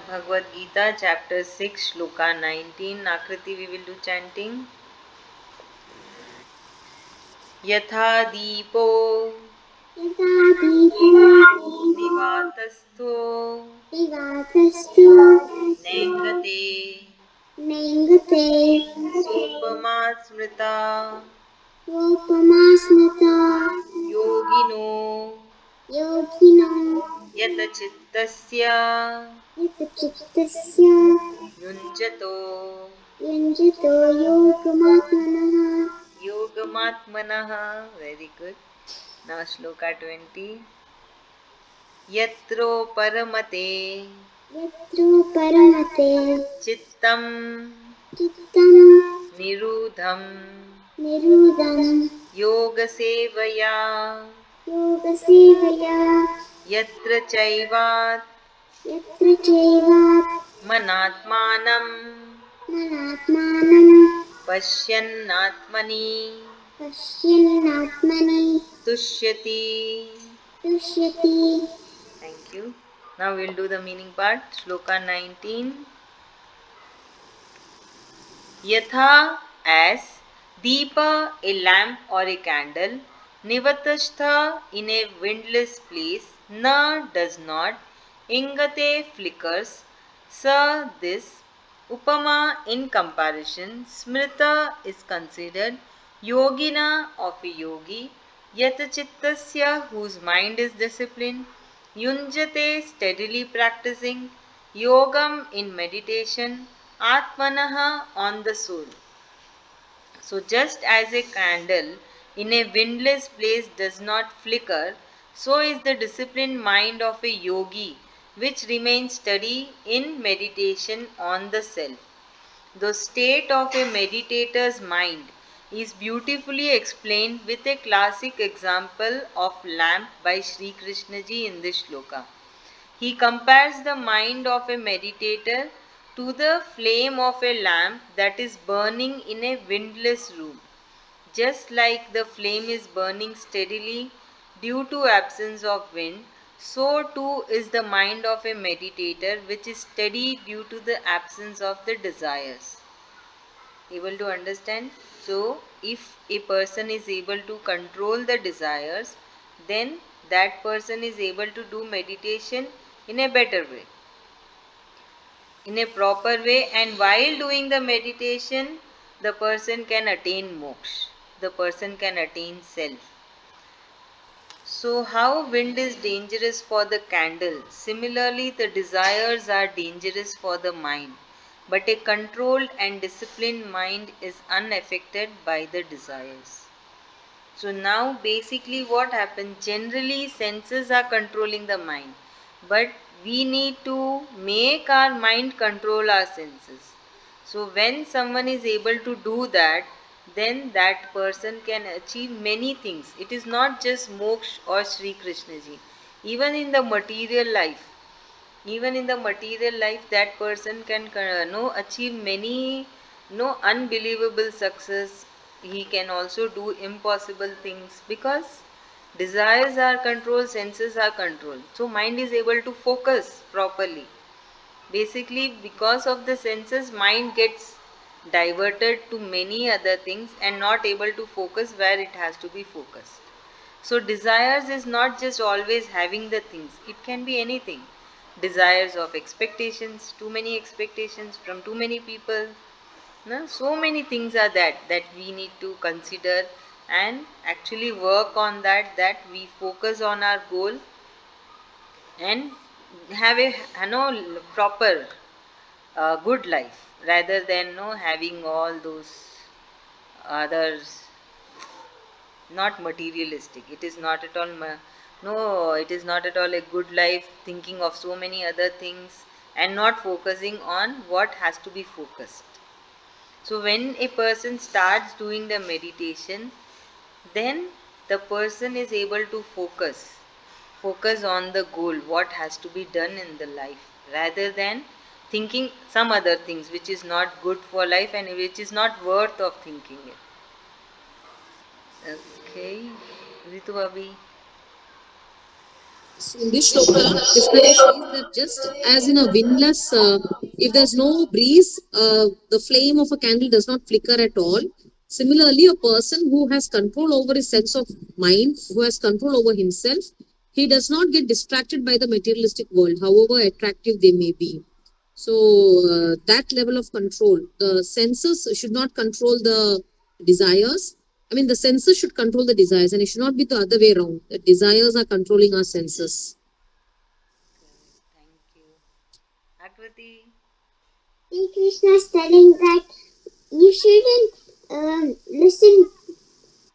Bhagwad Gita, chapter 6, sloka 19. Akriti, we will do chanting. Yatha Deepo Nivatastho Nengate Sopama Smrita Yogino Yata Chittasya Yunjato Yogamatmanaha. Very good. Now sloka 20. Yatro paramate Chittam Nirudham Yoga Sevaya Yatra Chaivat Manatmanam Pashyannatmani Tushyati. Thank you. Now we'll do the meaning part. Sloka 19. Yatha, as Deepa, a lamp or a candle, Nivatastha, in a windless place, Na, does not, Ingate, flickers, Sa, this, Upama, in comparison, Smrita, is considered, Yogina, of a yogi, Yatachittasya, whose mind is disciplined, Yunjate, steadily practicing, Yogam, in meditation, Atmanaha, on the soul. So, just as a candle in a windless place does not flicker, so is the disciplined mind of a yogi, which remains steady in meditation on the self. The state of a meditator's mind is beautifully explained with a classic example of lamp by Shree Krishn ji in this shloka. He compares the mind of a meditator to the flame of a lamp that is burning in a windless room. Just like the flame is burning steadily due to absence of wind, so too is the mind of a meditator, which is steady due to the absence of the desires. Able to understand? So, if a person is able to control the desires, then that person is able to do meditation in a better way, in a proper way, and while doing the meditation, the person can attain moksha, the person can attain self. So, how wind is dangerous for the candle, similarly, the desires are dangerous for the mind. But a controlled and disciplined mind is unaffected by the desires. So now basically what happens, generally senses are controlling the mind, but we need to make our mind control our senses. So when someone is able to do that, then that person can achieve many things. It is not just moksha or Sri Krishna ji. Even in the material life, that person can achieve many unbelievable success. He can also do impossible things because desires are controlled, senses are controlled, so mind is able to focus properly. Basically, because of the senses, mind gets diverted to many other things and not able to focus where it has to be focused. So desires is not just always having the things, it can be anything. Desires of expectations, too many expectations from too many people. No? So many things are that we need to consider and actually work on that we focus on our goal and have a proper good life rather than having all those others, not materialistic. It is not at all no, it is not at all a good life thinking of so many other things and not focusing on what has to be focused. So when a person starts doing the meditation, then the person is able to focus on the goal, what has to be done in the life, rather than thinking some other things which is not good for life and which is not worth of thinking it. Okay, Ritu Abhi. So in this shloka, Krishna says that just as in a windless, if there's no breeze, the flame of a candle does not flicker at all. Similarly, a person who has control over his sense of mind, who has control over himself, he does not get distracted by the materialistic world, however attractive they may be. So that level of control, the senses should not control the desires. I mean, the senses should control the desires, and it should not be the other way around. The desires are controlling our senses. Correct. Thank you. Akriti. Sri Krishna is telling that you shouldn't listen,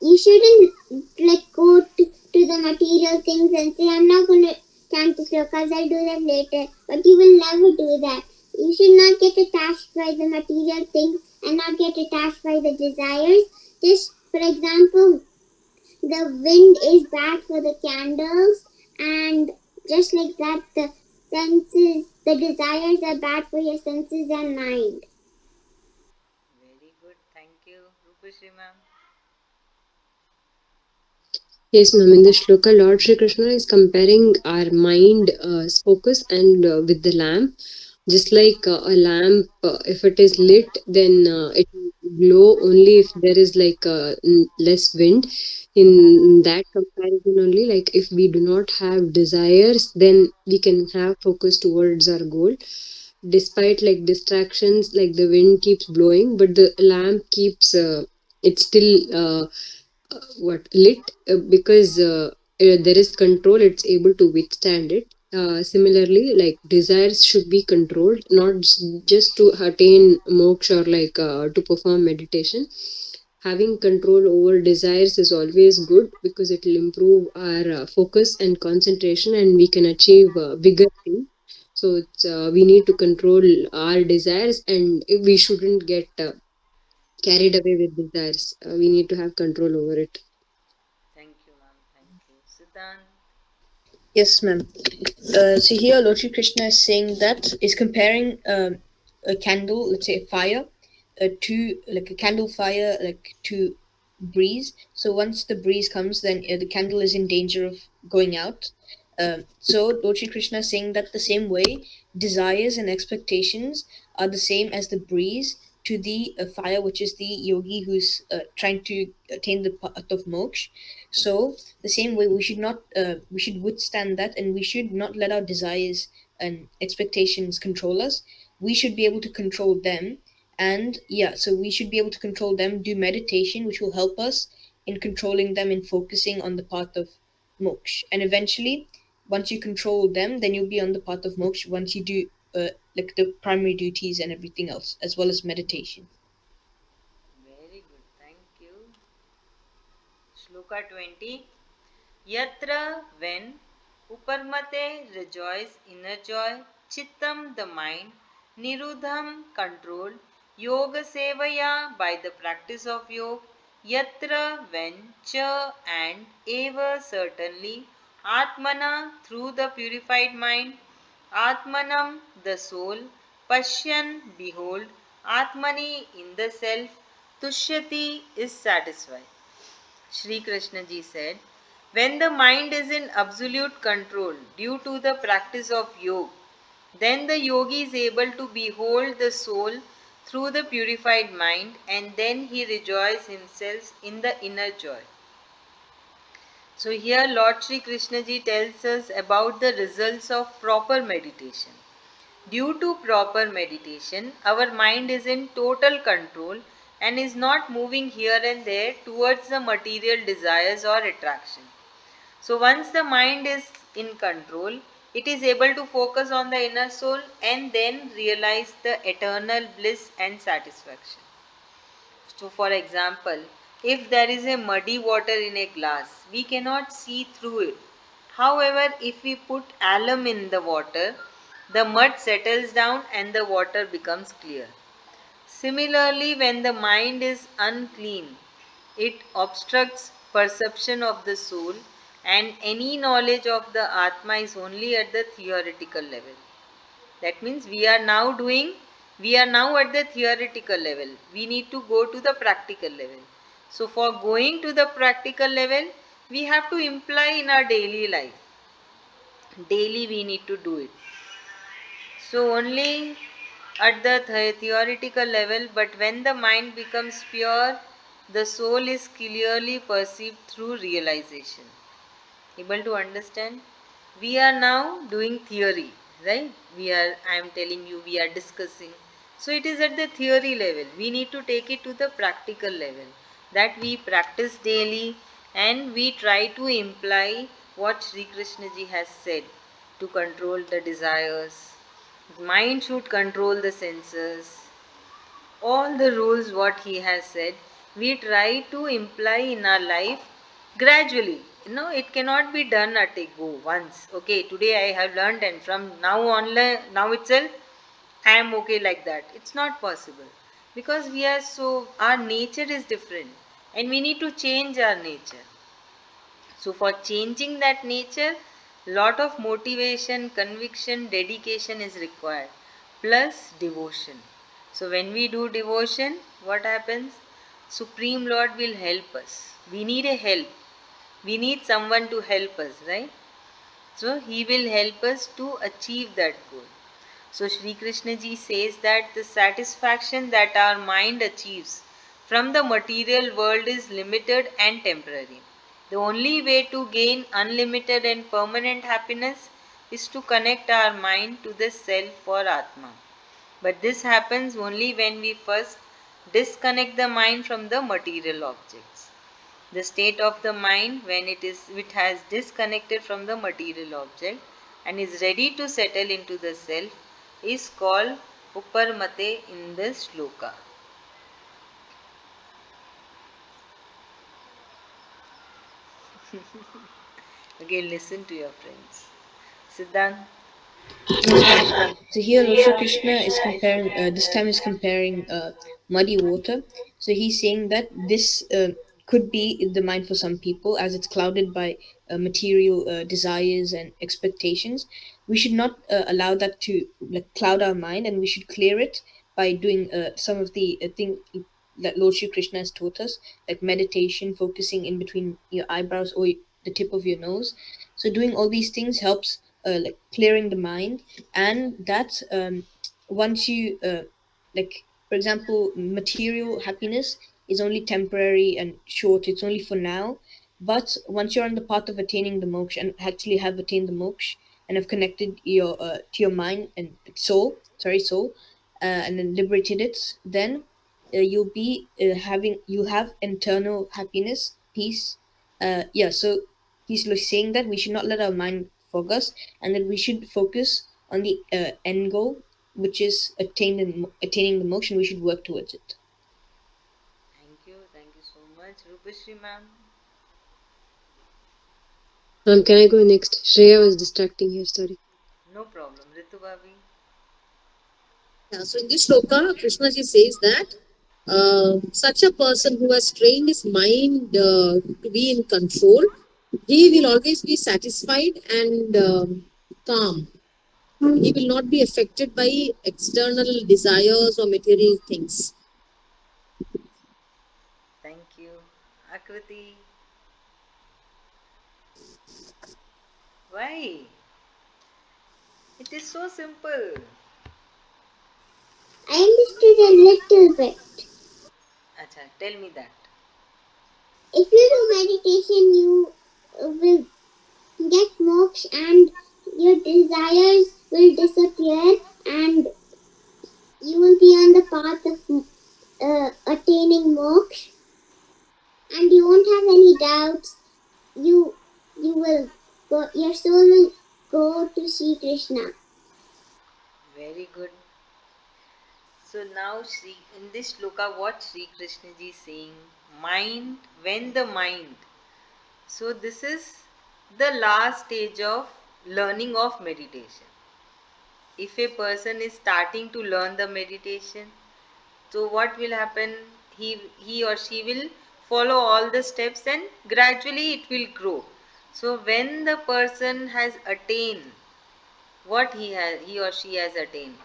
you shouldn't like go to the material things and say, I'm not going to chant the slokas, I'll do that later. But you will never do that. You should not get attached by the material things and not get attached by the desires. Just for example, the wind is bad for the candles, and just like that, the senses, the desires are bad for your senses and mind. Very good. Thank you. Rupashri ma'am. Yes, ma'am. In the shloka, Lord Shri Krishna is comparing our mind focus and with the lamp. Just like a lamp, if it is lit, then it will glow only if there is like less wind. In that comparison only, like if we do not have desires, then we can have focus towards our goal. Despite like distractions, like the wind keeps blowing, but the lamp keeps it's still what lit because there is control, it's able to withstand it. Similarly, like desires should be controlled, not just to attain moksha or like to perform meditation. Having control over desires is always good because it will improve our focus and concentration, and we can achieve bigger things. So we need to control our desires, and we shouldn't get carried away with desires. We need to have control over it. Thank you, ma'am. Thank you. Siddhant. Yes, ma'am. So here, Lord Shri Krishna is saying that is comparing a candle, let's say a fire, to like a candle fire, like to breeze. So once the breeze comes, then the candle is in danger of going out. So Lord Shri Krishna is saying that the same way, desires and expectations are the same as the breeze to the fire, which is the yogi who's trying to attain the path of moksha. So the same way, we should withstand that, and we should not let our desires and expectations control us. We should be able to control them, and yeah, so we should be able to control them, do meditation, which will help us in controlling them and focusing on the path of moksha. And eventually, once you control them, then you'll be on the path of moksha once you do like the primary duties and everything else, as well as meditation. Very good. Thank you. Shloka 20. Yatra, when Uparmate, rejoice, inner joy, Chittam, the mind, Nirudham, control, Yoga Sevaya, by the practice of yoga, Yatra, when, Cha, and, Eva, certainly, Atmana, through the purified mind, Atmanam, the soul, Pashyan, behold, Atmani, in the self, Tushyati, is satisfied. Sri Krishna ji said, when the mind is in absolute control due to the practice of yoga, then the yogi is able to behold the soul through the purified mind, and then he rejoices himself in the inner joy. So here Lord Sri Krishna ji tells us about the results of proper meditation. Due to proper meditation, our mind is in total control and is not moving here and there towards the material desires or attraction. So once the mind is in control, it is able to focus on the inner soul and then realize the eternal bliss and satisfaction. So, for example, if there is a muddy water in a glass, we cannot see through it. However, if we put alum in the water, the mud settles down and the water becomes clear. Similarly, when the mind is unclean, it obstructs perception of the soul, and any knowledge of the Atma is only at the theoretical level. That means we are now at the theoretical level. We need to go to the practical level. So, for going to the practical level, we have to imply in our daily life. Daily we need to do it. So only at the theoretical level, but when the mind becomes pure, the soul is clearly perceived through realization. Able to understand? We are now doing theory, right? I am telling you, we are discussing. So it is at the theory level. We need to take it to the practical level, that we practice daily and we try to imply what Sri Krishna ji has said to control the desires. Mind should control the senses. All the rules what he has said, we try to imply in our life gradually. It cannot be done at a go once. Okay, today I have learned and from now itself I am okay like that. It's not possible, because our nature is different and we need to change our nature. So for changing that nature, lot of motivation, conviction, dedication is required, plus devotion. So when we do devotion, what happens? Supreme Lord will help us. We need a help. We need someone to help us, right? So he will help us to achieve that goal. So Sri Krishna ji says that the satisfaction that our mind achieves from the material world is limited and temporary. The only way to gain unlimited and permanent happiness is to connect our mind to the self or Atma. But this happens only when we first disconnect the mind from the material objects. The state of the mind when it has disconnected from the material object and is ready to settle into the self is called Uparmate in the sloka. Again, listen to your friends. Siddhant. Yes, ma'am. So here Lord Shri Krishna is comparing, this time is comparing muddy water. So he's saying that this could be the mind for some people, as it's clouded by material desires and expectations. We should not allow that to like cloud our mind, and we should clear it by doing some of the things that Lord Shri Krishna has taught us, like meditation, focusing in between your eyebrows or the tip of your nose. So doing all these things helps like clearing the mind, and that once you like, for example, material happiness is only temporary and short. It's only for now. But once you're on the path of attaining the moksha and actually have attained the moksha and have connected your to your mind and soul, and then liberated it, then you'll have internal happiness, peace. Yeah, so he's saying that we should not let our mind fog us, and that we should focus on the end goal, which is attaining the moksha. We should work towards it. Thank you so much. Rupashri ma'am. Can I go next? Shreya was distracting here, sorry. No problem. Ritu Bhabi. Yeah, so in this shloka, Krishna ji says that such a person who has trained his mind to be in control, he will always be satisfied and calm. He will not be affected by external desires or material things. Thank you. Akriti. Why? It is so simple. I understood a little bit. Acha, tell me that. If you do meditation, you will get moksha and your desires will disappear and you will be on the path of attaining moksha and you won't have any doubts. You will go, your soul will go to Sri Krishna. Very good. So now in this shloka, what Sri Krishna ji is saying, mind, when the mind. So this is the last stage of learning of meditation. If a person is starting to learn the meditation, so what will happen? He or she will follow all the steps and gradually it will grow. So when the person has attained what he or she has attained,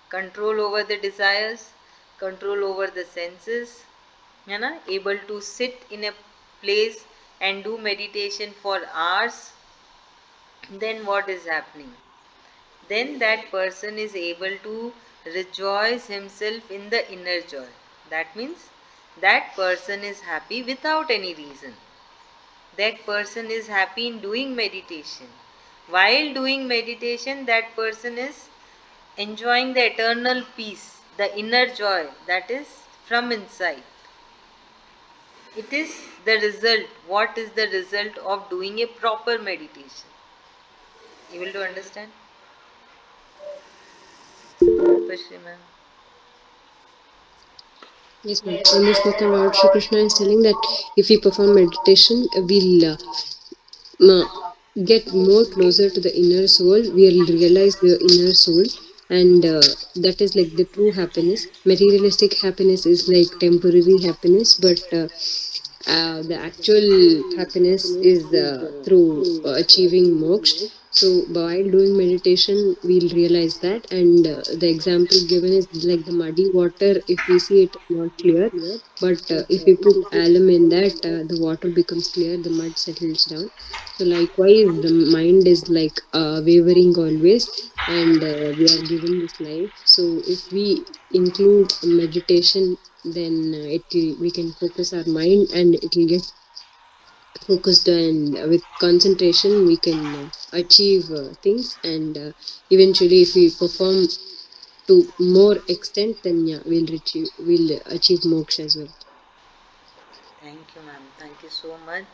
control over the desires, control over the senses, able to sit in a place and do meditation for hours, then what is happening? Then that person is able to rejoice himself in the inner joy. That means that person is happy without any reason. That person is happy in doing meditation. While doing meditation, that person is enjoying the eternal peace, the inner joy that is from inside. It is the result. What is the result of doing a proper meditation? Able to understand? Pushri ma'am. Yes, ma'am. In this sloka, Lord Shri Krishna is telling that if we perform meditation, we'll uh, get more closer to the inner soul. We'll realize the inner soul, and that is like the true happiness. Materialistic happiness is like temporary happiness, but the actual happiness is through achieving moksha. So while doing meditation we'll realize that, and the example given is like the muddy water. If we see it not clear, but if we put alum in that, the water becomes clear, the mud settles down. So likewise the mind is like wavering always, and we are given this life. So if we include meditation, then we can focus our mind and it will get focused, and with concentration we can achieve things, and eventually if we perform to more extent, then yeah, we'll achieve moksha as well. Thank you, ma'am. Thank you so much.